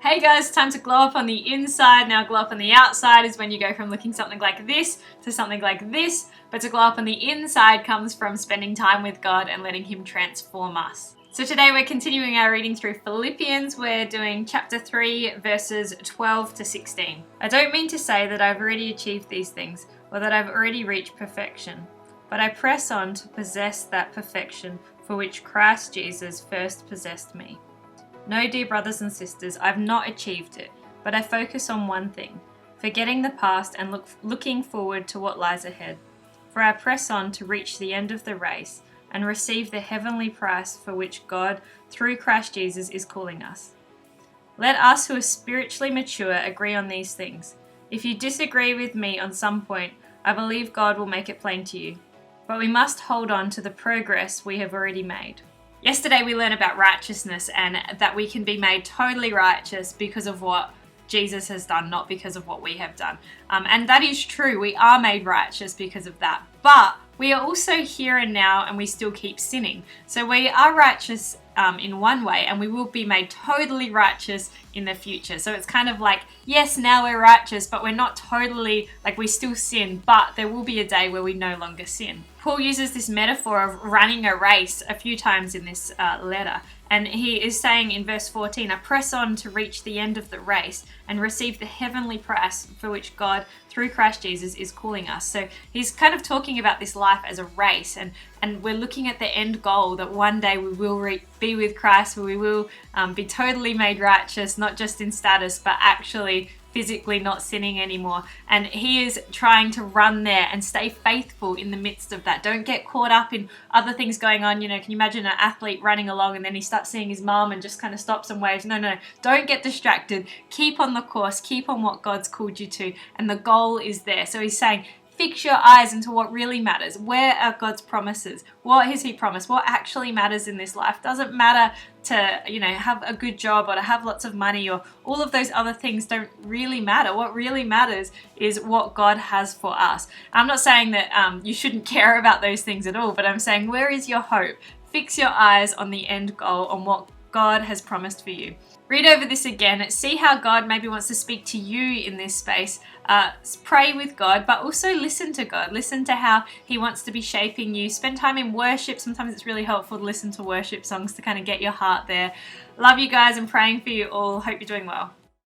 Hey guys, time to glow up on the inside. Now glow up on the outside is when you go from looking something like this to something like this, but to glow up on the inside comes from spending time with God and letting Him transform us. So today we're continuing our reading through Philippians. We're doing chapter 3 verses 12 to 16. I don't mean to say that I've already achieved these things or that I've already reached perfection, but I press on to possess that perfection for which Christ Jesus first possessed me. No, dear brothers and sisters, I've not achieved it, but I focus on one thing, forgetting the past and looking forward to what lies ahead. For I press on to reach the end of the race and receive the heavenly prize for which God, through Christ Jesus, is calling us. Let us who are spiritually mature agree on these things. If you disagree with me on some point, I believe God will make it plain to you. But we must hold on to the progress we have already made. Yesterday we learned about righteousness and that we can be made totally righteous because of what Jesus has done, not because of what we have done. And that is true. We are made righteous because of that. But we are also here and now and we still keep sinning. So we are righteous in one way and we will be made totally righteous in the future. So it's kind of like, yes, now we're righteous, but we're not totally, like we still sin, but there will be a day where we no longer sin. Paul uses this metaphor of running a race a few times in this letter. And he is saying in verse 14, I press on to reach the end of the race and receive the heavenly prize for which God, through Christ Jesus, is calling us. So he's kind of talking about this life as a race. And we're looking at the end goal that one day we will be with Christ, where we will be totally made righteous, not just in status, but actually physically not sinning anymore. And he is trying to run there and stay faithful in the midst of that. Don't get caught up in other things going on. You know, can you imagine an athlete running along and then he starts seeing his mum and just kind of stops and waves? No, don't get distracted. Keep on the course, keep on what God's called you to, and the goal is there. So he's saying, fix your eyes into what really matters. Where are God's promises? What has He promised? What actually matters in this life? Doesn't matter to, have a good job or to have lots of money, or all of those other things don't really matter. What really matters is what God has for us. I'm not saying that you shouldn't care about those things at all, but I'm saying, where is your hope? Fix your eyes on the end goal, on what God has promised for you. Read over this again, see how God maybe wants to speak to you in this space. Pray with God, but also listen to God. Listen to how He wants to be shaping you. Spend time in worship. Sometimes it's really helpful to listen to worship songs to kind of get your heart there. Love you guys and praying for you all. Hope you're doing well.